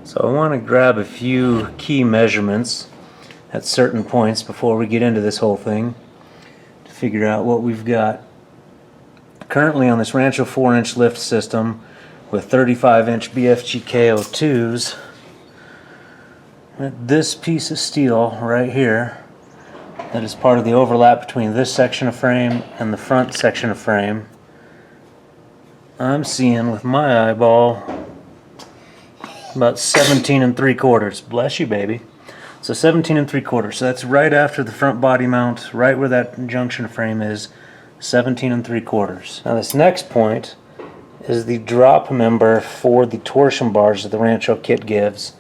So I want to grab a few key measurements at certain points before we get into this whole thing to figure out what we've got. Currently on this Rancho 4-inch lift system with 35-inch BFG KO2s, this piece of steel right here that is part of the overlap between this section of frame and the front section of frame, I'm seeing with my eyeball about 17 3/4. Bless you, baby. So 17 3/4. So that's right after the front body mount, right where that junction frame is, 17 3/4. Now this next point is the drop member for the torsion bars that the Rancho kit gives.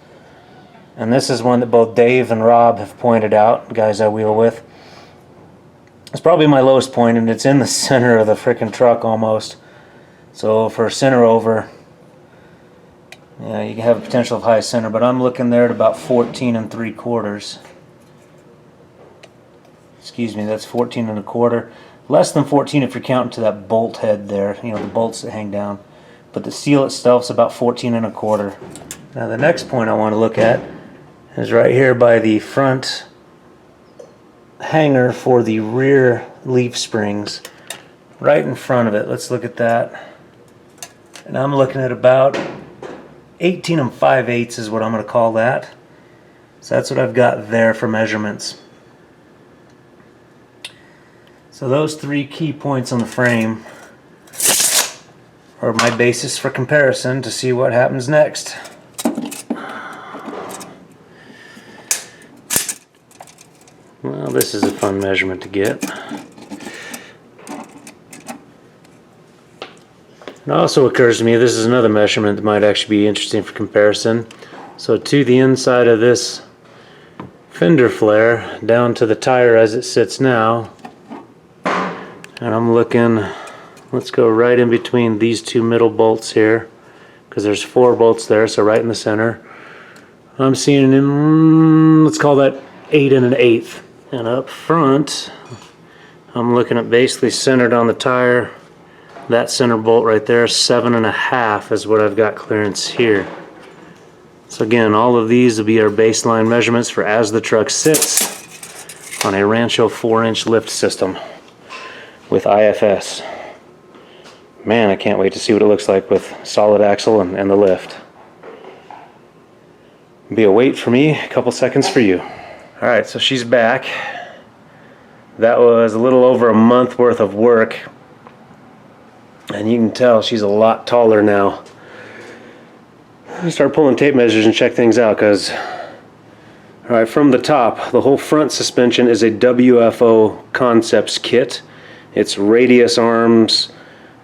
And this is one that both Dave and Rob have pointed out, guys I wheel with. It's probably my lowest point, and it's in the center of the frickin' truck almost. So for center over, yeah, you can have a potential of high center, but I'm looking there at about 14 3/4. Excuse me, that's 14 1/4. Less than 14 if you're counting to that bolt head there, you know, the bolts that hang down. But the seal itself is about 14 1/4. Now the next point I want to look at is right here by the front hanger for the rear leaf springs. Right in front of it, let's look at that. And I'm looking at about 18 5/8 is what I'm going to call that. So that's what I've got there for measurements. So those three key points on the frame are my basis for comparison to see what happens next. Well, this is a fun measurement to get. It also occurs to me this is another measurement that might actually be interesting for comparison. So to the inside of this fender flare, down to the tire as it sits now, and I'm looking, let's go right in between these two middle bolts here, because there's 4 bolts there, so right in the center. I'm seeing in, let's call that 8 1/8. And up front, I'm looking at basically centered on the tire. That center bolt right there, 7 1/2 is what I've got clearance here. So again, all of these will be our baseline measurements for as the truck sits on a Rancho 4-inch lift system with IFS. Man, I can't wait to see what it looks like with solid axle and the lift. Be a wait for me, a couple seconds for you. Alright, so she's back. That was a little over a month worth of work. And you can tell she's a lot taller now. I'll start pulling tape measures and check things out, because alright, from the top, the whole front suspension is a WFO Concepts kit. It's radius arms.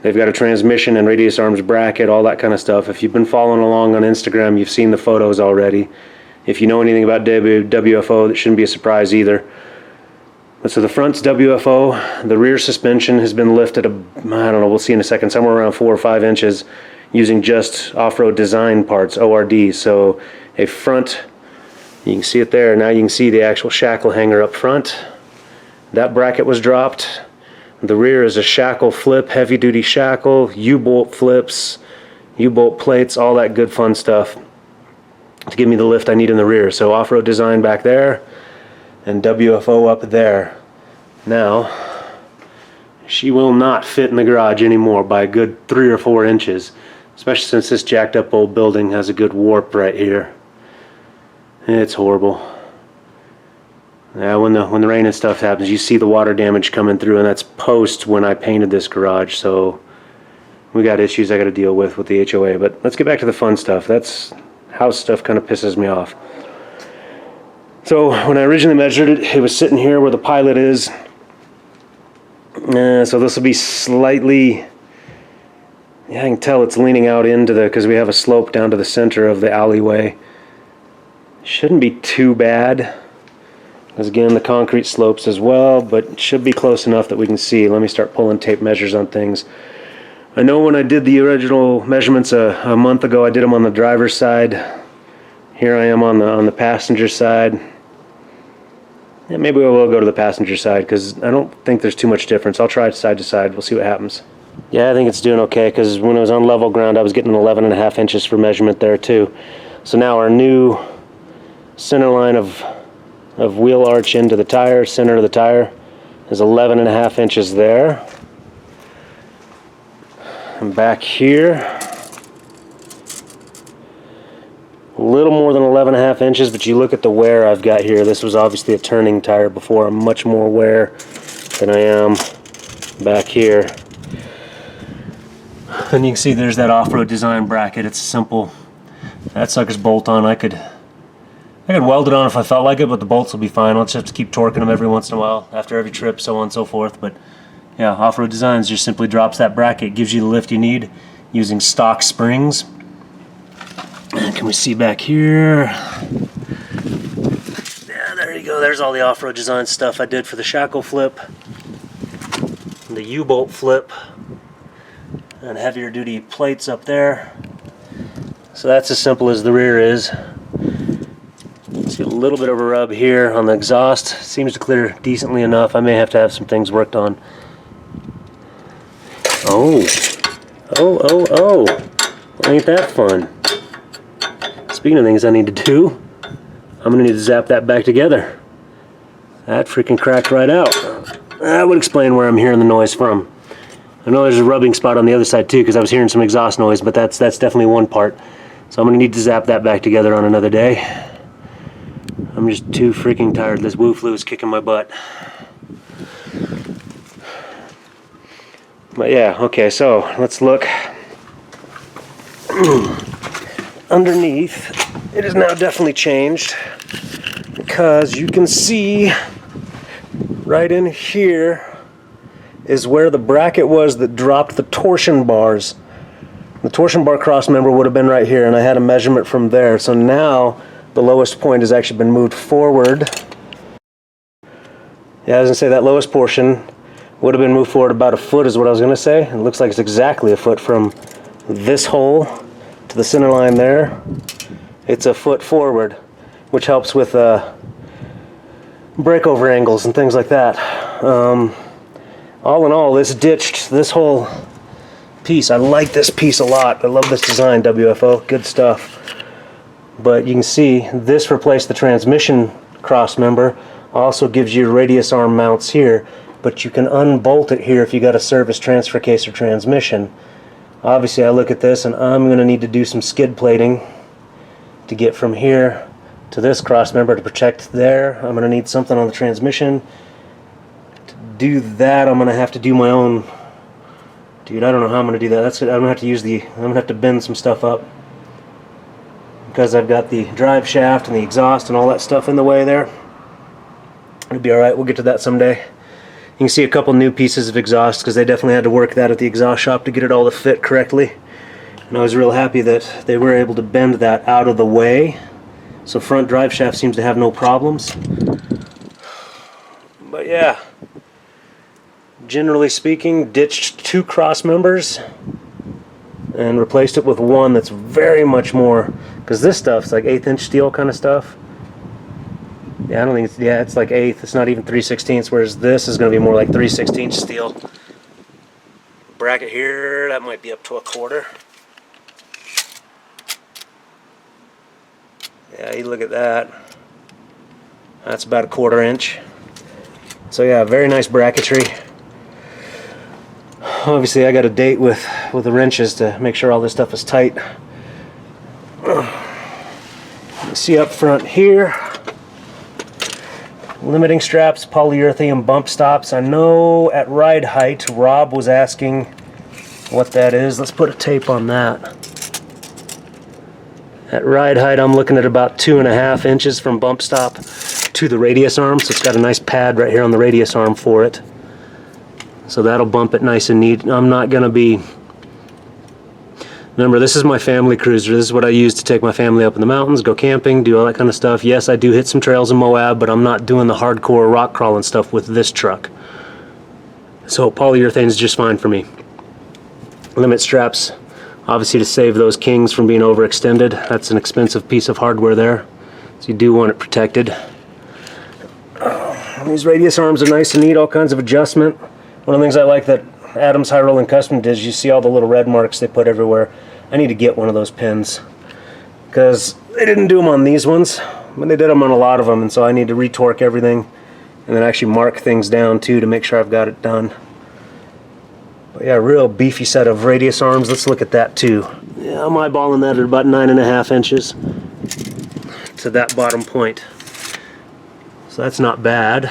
They've got a transmission and radius arms bracket, all that kind of stuff. If you've been following along on Instagram, you've seen the photos already. If you know anything about WFO, that shouldn't be a surprise either. But so the front's WFO, the rear suspension has been lifted, I don't know, we'll see in a second, somewhere around 4 or 5 inches using just off-road design parts, ORD. So a front, you can see it there, now you can see the actual shackle hanger up front. That bracket was dropped. The rear is a shackle flip, heavy-duty shackle, U-bolt flips, U-bolt plates, all that good fun stuff to give me the lift I need in the rear. So off-road design back there and WFO up there. Now she will not fit in the garage anymore by a good 3 or 4 inches, especially since this jacked up old building has a good warp right here. It's horrible. Yeah, when the rain and stuff happens, you see the water damage coming through, and that's post when I painted this garage. So we got issues I got to deal with the HOA. But let's get back to the fun stuff. That's house stuff kind of pisses me off. So when I originally measured it, it was sitting here where the pilot is. So this will be slightly, yeah, I can tell it's leaning out into the, because we have a slope down to the center of the alleyway. Shouldn't be too bad, because again the concrete slopes as well, but it should be close enough that we can see. Let me start pulling tape measures on things. I know when I did the original measurements a month ago, I did them on the driver's side. Here I am on the passenger side. Yeah, maybe I will go to the passenger side, because I don't think there's too much difference. I'll try it side to side. We'll see what happens. Yeah, I think it's doing okay, because when I was on level ground, I was getting 11 1/2 inches for measurement there too. So now our new center line of wheel arch into the tire, center of the tire, is 11.5 inches there. And back here, a little more than 11.5 inches, but you look at the wear I've got here. This was obviously a turning tire before. I'm much more wear than I am back here. And you can see there's that off-road design bracket. It's simple. That sucker's bolt on. I could weld it on if I felt like it, but the bolts will be fine. I'll just have to keep torquing them every once in a while, after every trip, so on and so forth. But yeah, off-road designs just simply drops that bracket, gives you the lift you need using stock springs. And can we see back here? Yeah, there you go. There's all the off-road design stuff I did for the shackle flip, the U-bolt flip, and heavier duty plates up there. So that's as simple as the rear is. See a little bit of a rub here on the exhaust. Seems to clear decently enough. I may have to have some things worked on. Oh, ain't that fun? Speaking of things I need to do, I'm gonna need to zap that back together. That freaking cracked right out. That would explain where I'm hearing the noise from. I know there's a rubbing spot on the other side too, because I was hearing some exhaust noise, but that's definitely one part. So I'm gonna need to zap that back together on another day. I'm just too freaking tired. This woo flu is kicking my butt. But yeah, okay, so let's look. Underneath, it is now definitely changed, because you can see right in here is where the bracket was that dropped the torsion bars. The torsion bar cross member would have been right here, and I had a measurement from there. So now the lowest point has actually been moved forward. Yeah, I was gonna say that lowest portion would have been moved forward about a foot is what I was gonna say. It looks like it's exactly a foot from this hole to the center line there. It's a foot forward, which helps with breakover angles and things like that. All in all, this ditched this whole piece. I like this piece a lot. I love this design, WFO. Good stuff. But you can see this replaced the transmission cross member. Also gives you radius arm mounts here, but you can unbolt it here if you got a service transfer case or transmission. Obviously I look at this and I'm going to need to do some skid plating to get from here to this cross member to protect there. I'm going to need something on the transmission. To do that I'm going to have to do my own. Dude, I don't know how I'm going to do that. I'm going to have to use I'm going to have to bend some stuff up, because I've got the drive shaft and the exhaust and all that stuff in the way there. It'll be alright, we'll get to that someday. You can see a couple new pieces of exhaust, because they definitely had to work that at the exhaust shop to get it all to fit correctly. And I was real happy that they were able to bend that out of the way. So front drive shaft seems to have no problems. But yeah, generally speaking, ditched 2 cross members and replaced it with one that's very much more, because this stuff's like 1/8 inch steel kind of stuff. Yeah, I don't think it's, yeah, it's like 1/8. It's not even 3/16, whereas this is going to be more like 3/16 steel. Bracket here, that might be up to 1/4. Yeah, you look at that. That's about 1/4 inch. So yeah, very nice bracketry. Obviously I got a date with the wrenches to make sure all this stuff is tight. You see up front here, limiting straps, polyurethane bump stops. I know at ride height Rob was asking what that is. Let's put a tape on that. At ride height I'm looking at about 2.5 inches from bump stop to the radius arm, so it's got a nice pad right here on the radius arm for it. So that'll bump it nice and neat. I'm not going to be... Remember, this is my family cruiser. This is what I use to take my family up in the mountains, go camping, do all that kind of stuff. Yes, I do hit some trails in Moab, but I'm not doing the hardcore rock crawling stuff with this truck. So polyurethane is just fine for me. Limit straps, obviously to save those kings from being overextended. That's an expensive piece of hardware there, so you do want it protected. These radius arms are nice and neat, all kinds of adjustment. One of the things I like that Adams High Rolling Custom did is you see all the little red marks they put everywhere. I need to get one of those pins because they didn't do them on these ones, but they did them on a lot of them, and so I need to retorque everything and then actually mark things down too to make sure I've got it done. But yeah, real beefy set of radius arms. Let's look at that too. Yeah, I'm eyeballing that at about 9.5 inches to that bottom point. So that's not bad.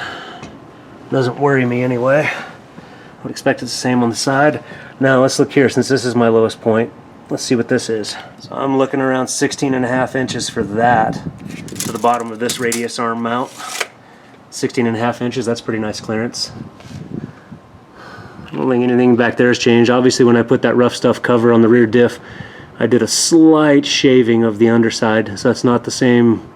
Doesn't worry me anyway. I would expect it's the same on the side. Now let's look here, since this is my lowest point. Let's see what this is. So I'm looking around 16.5 inches for that to the bottom of this radius arm mount. 16.5 inches, that's pretty nice clearance. I don't think anything back there has changed. Obviously when I put that rough stuff cover on the rear diff, I did a slight shaving of the underside, so that's not the same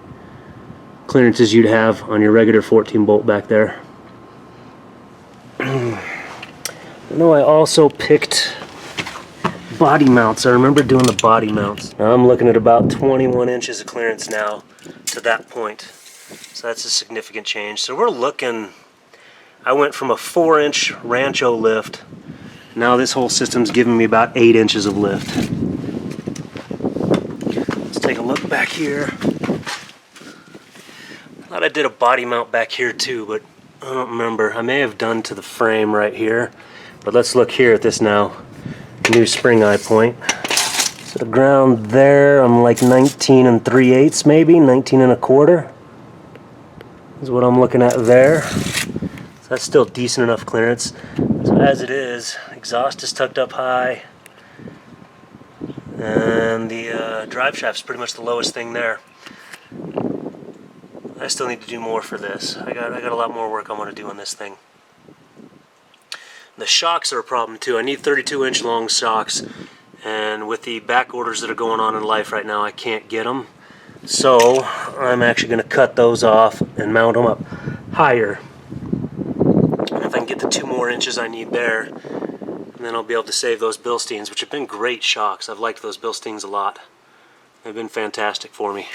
clearance as you'd have on your regular 14 bolt back there. I know I also picked body mounts. I remember doing the body mounts. Now I'm looking at about 21 inches of clearance now to that point. So that's a significant change. So we're looking, I went from a 4-inch Rancho lift. Now this whole system's giving me about 8 inches of lift. Let's take a look back here. I thought I did a body mount back here too, but I don't remember. I may have done to the frame right here. But let's look here at this now. New spring eye point. So the ground there, I'm like 19 3/8 maybe, 19 1/4. Is what I'm looking at there. So that's still decent enough clearance. So as it is, exhaust is tucked up high, and the drive shaft's pretty much the lowest thing there. I still need to do more for this. I got a lot more work I want to do on this thing. The shocks are a problem too. I need 32-inch long shocks, and with the back orders that are going on in life right now, I can't get them. So I'm actually going to cut those off and mount them up higher. And if I can get the 2 more inches I need there, then I'll be able to save those Bilsteins, which have been great shocks. I've liked those Bilsteins a lot. They've been fantastic for me.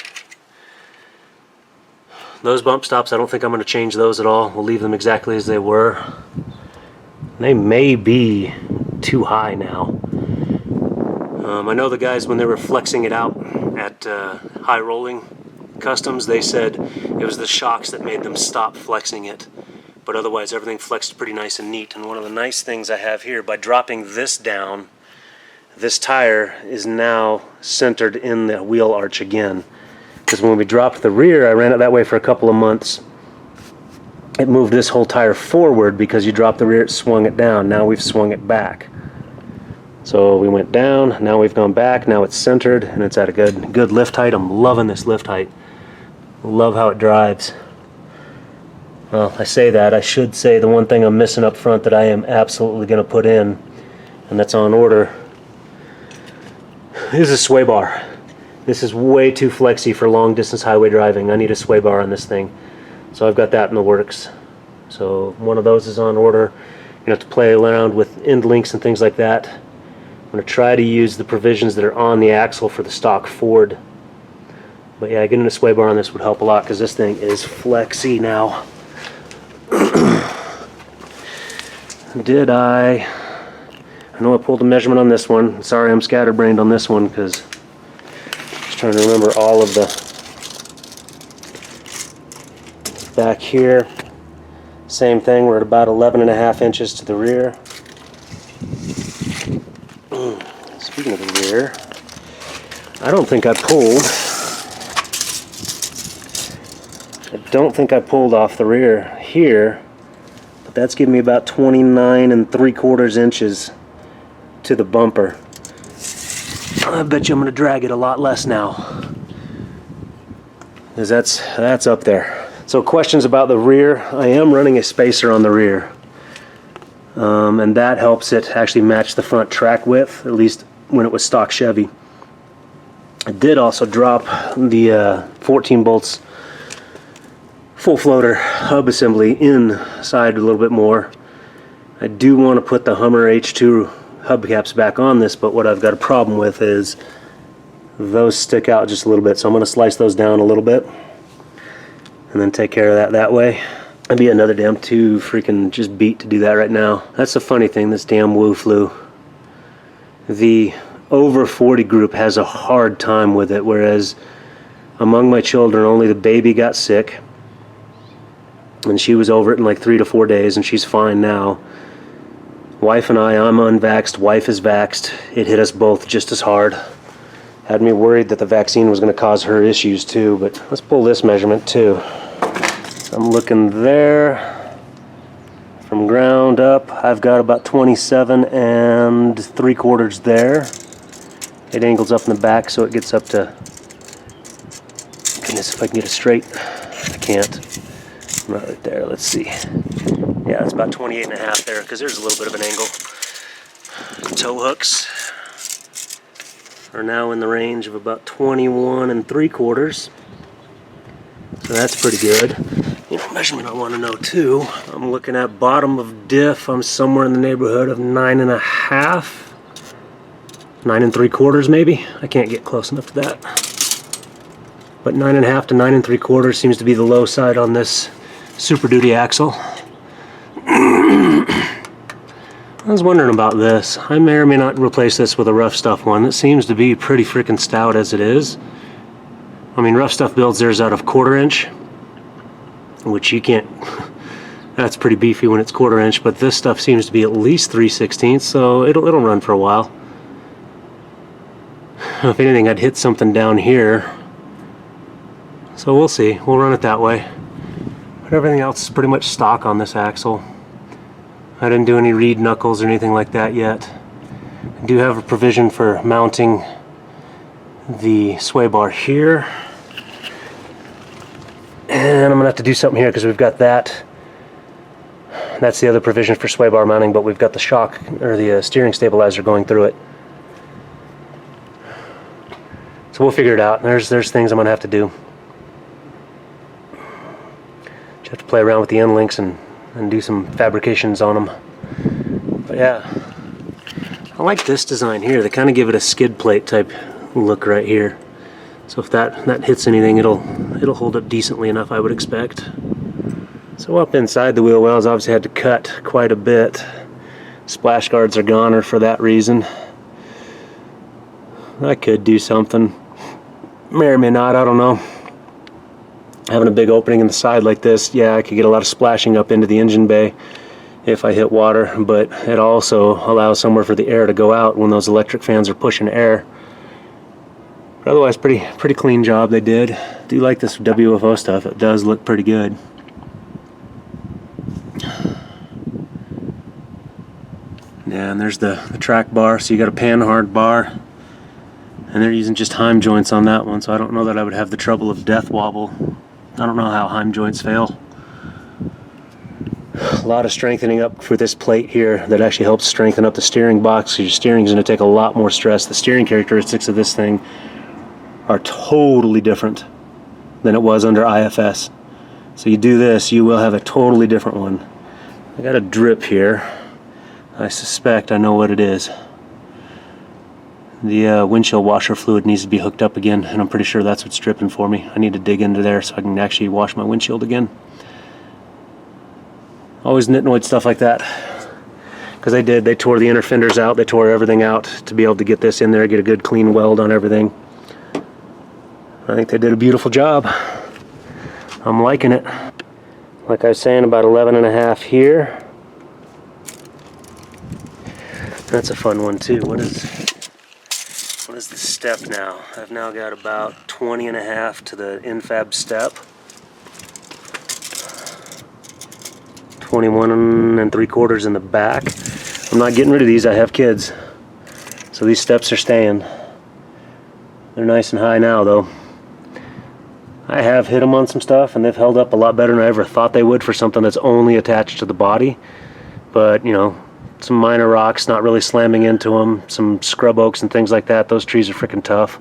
Those bump stops, I don't think I'm going to change those at all. We'll leave them exactly as they were. They may be too high now. I know the guys, when they were flexing it out at High Rolling Customs, they said it was the shocks that made them stop flexing it. But otherwise, everything flexed pretty nice and neat. And one of the nice things I have here, by dropping this down, this tire is now centered in the wheel arch again. Because when we dropped the rear, I ran it that way for a couple of months. It moved this whole tire forward because you dropped the rear, it swung it down. Now we've swung it back. So we went down, now we've gone back, now it's centered, and it's at a good lift height. I'm loving this lift height. Love how it drives. Well, I say that. I should say the one thing I'm missing up front that I am absolutely going to put in, and that's on order, is a sway bar. This is way too flexy for long distance highway driving. I need a sway bar on this thing. So I've got that in the works. So one of those is on order. You have to play around with end links and things like that. I'm going to try to use the provisions that are on the axle for the stock Ford. But yeah, getting a sway bar on this would help a lot because this thing is flexy now. I know I pulled a measurement on this one. Sorry, I'm scatterbrained on this one because I'm just trying to remember all of the back here. Same thing, we're at about 11.5 inches to the rear. Speaking of the rear, I don't think I pulled off the rear here, but that's giving me about 29 3/4 inches to the bumper. I bet you I'm going to drag it a lot less now, because that's up there. So questions about the rear. I am running a spacer on the rear, and that helps it actually match the front track width, at least when it was stock Chevy. I did also drop the 14 bolts full floater hub assembly inside a little bit more. I do want to put the Hummer H2 hubcaps back on this, but what I've got a problem with is those stick out just a little bit, so I'm going to slice those down a little bit and then take care of that way. I'd be another damn too freaking just beat to do that right now. That's the funny thing, this damn Woo flew. The over 40 group has a hard time with it, whereas among my children, only the baby got sick, and she was over it in like 3 to 4 days, and she's fine now. Wife and I'm unvaxxed, wife is vaxxed. It hit us both just as hard. Had me worried that the vaccine was going to cause her issues too, but let's pull this measurement too. I'm looking there. From ground up, I've got about 27 3/4 there. It angles up in the back so it gets up to, goodness, if I can get it straight. I can't. Right there, let's see. Yeah, it's about 28.5 there, because there's a little bit of an angle. Tow hooks are now in the range of about 21 3/4. So that's pretty good. You know, measurement I want to know too. I'm looking at bottom of diff. I'm somewhere in the neighborhood of 9.5, 9 3/4 maybe. I can't get close enough to that. But 9.5 to 9 3/4 seems to be the low side on this Super Duty axle. I was wondering about this. I may or may not replace this with a Rough Stuff one. It seems to be pretty freaking stout as it is. I mean, Rough Stuff builds theirs out of 1/4 inch, which you can't, that's pretty beefy when it's 1/4 inch, but this stuff seems to be at least 3/16, so it'll run for a while. If anything, I'd hit something down here. So we'll see. We'll run it that way. But everything else is pretty much stock on this axle. I didn't do any reed knuckles or anything like that yet. I do have a provision for mounting the sway bar here. And I'm gonna have to do something here because we've got that. That's the other provision for sway bar mounting, but we've got the shock or the steering stabilizer going through it. So we'll figure it out. There's things I'm gonna have to do. Just have to play around with the end links and do some fabrications on them. But yeah, I like this design here. They kind of give it a skid plate type look right here. So if that hits anything, it'll hold up decently enough, I would expect. So up inside the wheel wells, obviously had to cut quite a bit. Splash guards are goner for that reason. I could do something. May or may not, I don't know. Having a big opening in the side like this, yeah, I could get a lot of splashing up into the engine bay if I hit water, but it also allows somewhere for the air to go out when those electric fans are pushing air. But otherwise, pretty clean job they did. Do like this WFO stuff. It does look pretty good. Yeah, and there's the track bar, so you got a pan-hard bar. And they're using just Heim joints on that one, so I don't know that I would have the trouble of death wobble. I don't know how Heim joints fail. A lot of strengthening up for this plate here that actually helps strengthen up the steering box, so your steering is going to take a lot more stress. The steering characteristics of this thing are totally different than it was under IFS. So you do this, you will have a totally different one. I got a drip here. I suspect I know what it is. The windshield washer fluid needs to be hooked up again, and I'm pretty sure that's what's dripping for me. I need to dig into there so I can actually wash my windshield again. Always nitnoid stuff like that. Because they tore the inner fenders out, they tore everything out to be able to get this in there, get a good clean weld on everything. I think they did a beautiful job. I'm liking it. Like I was saying, about 11.5 here. That's a fun one too. What is the step now? I've now got about 20.5 to the infab step. 21 3/4 in the back. I'm not getting rid of these. I have kids. So these steps are staying. They're nice and high now though. I have hit them on some stuff and they've held up a lot better than I ever thought they would for something that's only attached to the body. But, you know, some minor rocks not really slamming into them, some scrub oaks and things like that. Those trees are freaking tough.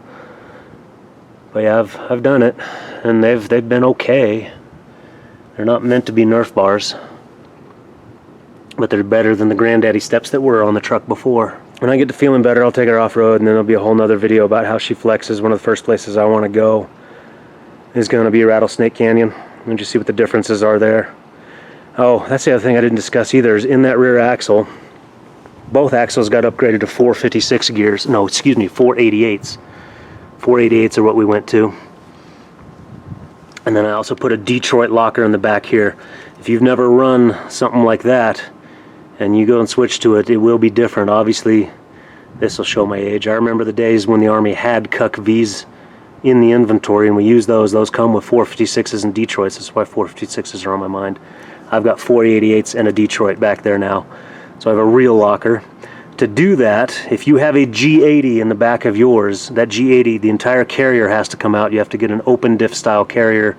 But yeah, I've done it, and they've been okay. They're not meant to be Nerf bars, but they're better than the granddaddy steps that were on the truck before. When I get to feeling better, I'll take her off road, and then there'll be a whole nother video about how she flexes. One of the first places I want to go is going to be Rattlesnake Canyon, and just see what the differences are there. Oh, that's the other thing I didn't discuss either, is in that rear axle, both axles got upgraded to 456 gears. No, excuse me, 488s. 488s are what we went to. And then I also put a Detroit locker in the back here. If you've never run something like that and you go and switch to it, it will be different. Obviously, this will show my age. I remember the days when the Army had Cuck V's in the inventory, and we use those. Those come with 456s and Detroits. That's why 456s are on my mind. I've got 488s and a Detroit back there now. So I have a real locker. To do that, if you have a G80 in the back of yours, that G80, the entire carrier has to come out. You have to get an open diff style carrier.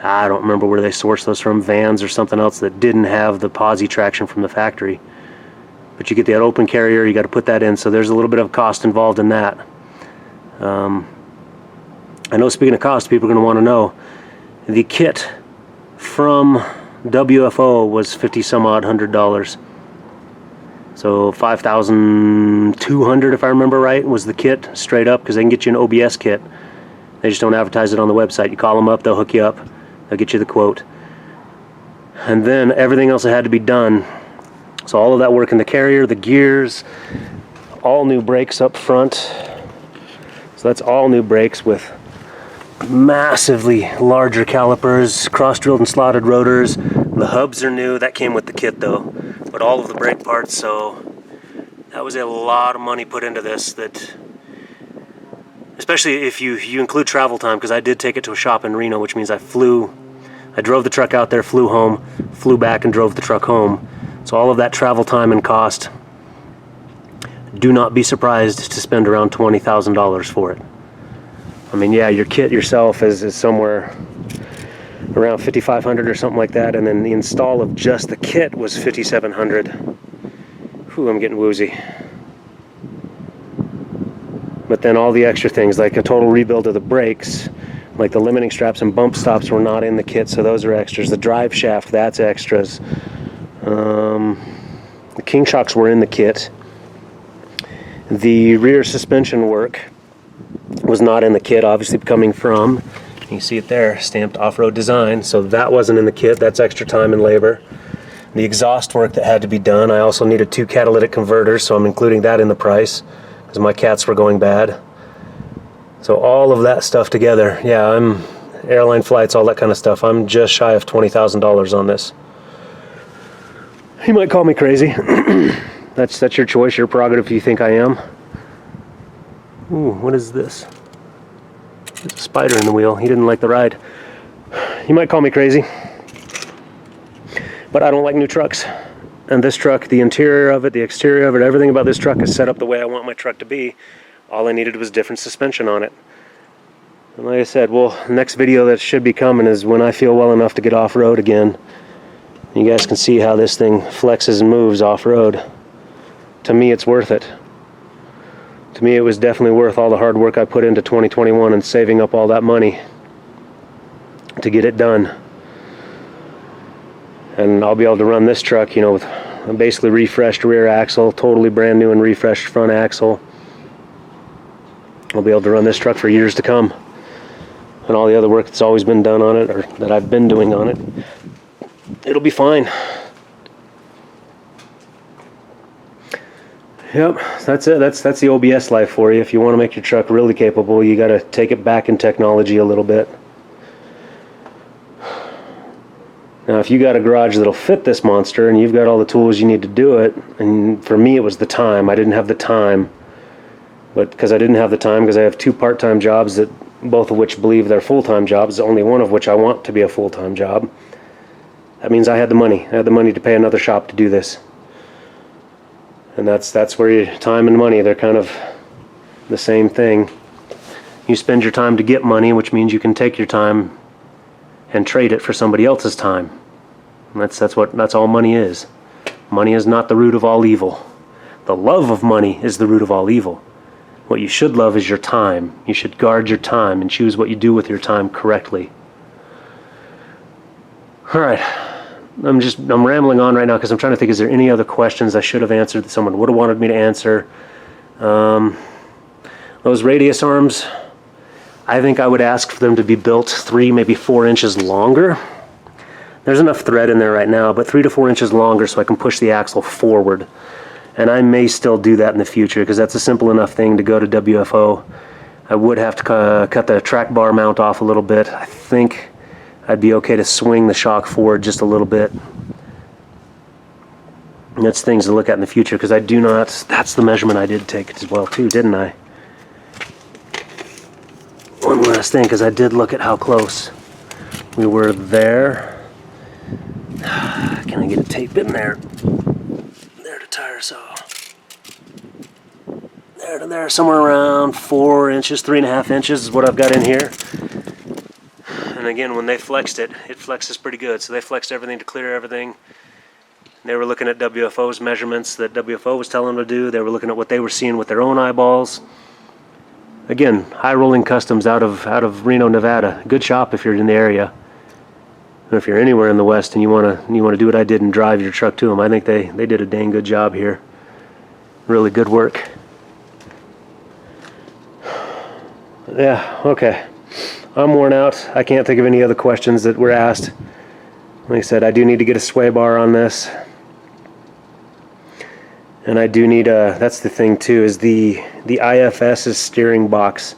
I don't remember where they sourced those from, Vans or something else that didn't have the posi traction from the factory. But you get that open carrier, you got to put that in, so there's a little bit of cost involved in that. I know, speaking of cost, people are going to want to know, the kit from WFO was $50-some-odd. So $5,200, if I remember right, was the kit straight up, because they can get you an OBS kit. They just don't advertise it on the website. You call them up, they'll hook you up, they'll get you the quote. And then everything else that had to be done. So all of that work in the carrier, the gears, all new brakes up front. So that's all new brakes with massively larger calipers, cross-drilled and slotted rotors. The hubs are new. That came with the kit though. But all of the brake parts, so that was a lot of money put into this, that especially if you include travel time, because I did take it to a shop in Reno, which means I drove the truck out there, flew home, flew back and drove the truck home. So all of that travel time and cost, do not be surprised to spend around $20,000 for it. I mean, yeah, your kit yourself is somewhere around $5,500 or something like that, and then the install of just the kit was $5,700. Whew, I'm getting woozy. But then all the extra things, like a total rebuild of the brakes, like the limiting straps and bump stops were not in the kit, so those are extras. The drive shaft, that's extras. The king shocks were in the kit. The rear suspension work was not in the kit, obviously coming from, you see it there, stamped off-road design, so that wasn't in the kit. That's extra time and labor. The exhaust work that had to be done, I also needed 2 catalytic converters, so I'm including that in the price because my cats were going bad. So all of that stuff together, yeah, I'm airline flights, all that kind of stuff, I'm just shy of $20,000 on this. You might call me crazy. That's your choice, your prerogative if you think I am. Ooh, what is this? There's a spider in the wheel. He didn't like the ride. You might call me crazy, but I don't like new trucks. And this truck, the interior of it, the exterior of it, everything about this truck is set up the way I want my truck to be. All I needed was different suspension on it. And like I said, well, next video that should be coming is when I feel well enough to get off-road again. You guys can see how this thing flexes and moves off-road. To me, it's worth it. To me, it was definitely worth all the hard work I put into 2021 and saving up all that money to get it done. And I'll be able to run this truck, you know, with a basically refreshed rear axle, totally brand new and refreshed front axle. I'll be able to run this truck for years to come. And all the other work that's always been done on it, or that I've been doing on it, it'll be fine. Yep, that's it. That's the OBS life for you. If you want to make your truck really capable, you got to take it back in technology a little bit. Now, if you got a garage that'll fit this monster and you've got all the tools you need to do it, and for me it was the time. I didn't have the time. But because I didn't have the time, because I have 2 part-time jobs that both of which believe they're full-time jobs, only one of which I want to be a full-time job. That means I had the money. I had the money to pay another shop to do this. And that's where your time and money, they're kind of the same thing. You spend your time to get money, which means you can take your time and trade it for somebody else's time. And that's all money is. Money is not the root of all evil. The love of money is the root of all evil. What you should love is your time. You should guard your time and choose what you do with your time correctly. All right. I'm rambling on right now because I'm trying to think, is there any other questions I should have answered that someone would have wanted me to answer? Those radius arms, I think I would ask for them to be built 3, maybe 4 inches longer. There's enough thread in there right now, but 3 to 4 inches longer so I can push the axle forward. And I may still do that in the future because that's a simple enough thing to go to WFO. I would have to cut the track bar mount off a little bit. I think I'd be okay to swing the shock forward just a little bit. And that's things to look at in the future because I do not, that's the measurement I did take as well too, didn't I? One last thing, because I did look at how close we were there. Can I get a tape in there? There to tire saw. There to there, somewhere around 4 inches, 3.5 inches is what I've got in here. And again, when they flexed it, it flexes pretty good. So they flexed everything to clear everything. They were looking at WFO's measurements that WFO was telling them to do. They were looking at what they were seeing with their own eyeballs. Again, High Rolling Customs out of Reno, Nevada. Good shop if you're in the area. And if you're anywhere in the West and you wanna do what I did and drive your truck to them, I think they did a dang good job here. Really good work. Yeah, okay. I'm worn out. I can't think of any other questions that were asked. Like I said, I do need to get a sway bar on this. And I do need that's the thing too, is the IFS's steering box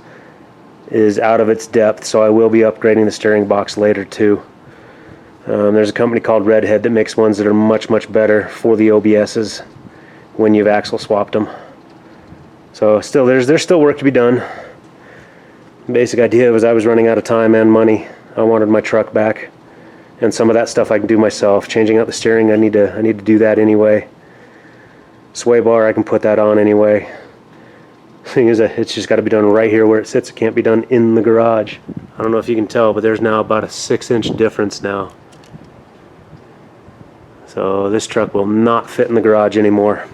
is out of its depth, so I will be upgrading the steering box later too. There's a company called Redhead that makes ones that are much, much better for the OBS's when you've axle swapped them. So still, there's still work to be done. Basic idea was I was running out of time and money. I wanted my truck back, and some of that stuff I can do myself. Changing out the steering, I need to do that anyway. Sway bar, I can put that on anyway. Thing is, it's just got to be done right here where it sits. It can't be done in the garage. I don't know if you can tell, but there's now about a 6-inch difference now. So this truck will not fit in the garage anymore.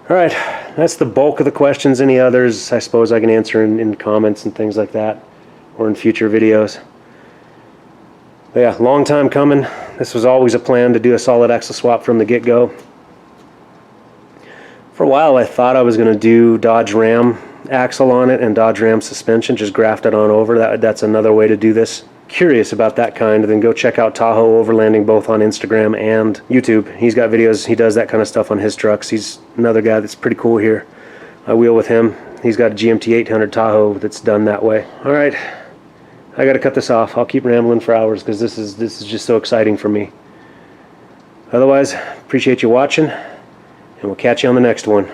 Alright, that's the bulk of the questions. Any others, I suppose I can answer in comments and things like that, or in future videos. But yeah, long time coming. This was always a plan to do a solid axle swap from the get-go. For a while I thought I was going to do Dodge Ram axle on it and Dodge Ram suspension, just graft it on over. That's another way to do this. Curious about that kind, then go check out Tahoe Overlanding both on Instagram and YouTube. He's got videos, he does that kind of stuff on his trucks. He's another guy that's pretty cool here. I wheel with him. He's got a GMT 800 Tahoe that's done that way. Alright, I gotta cut this off. I'll keep rambling for hours because this is just so exciting for me. Otherwise, appreciate you watching, and we'll catch you on the next one.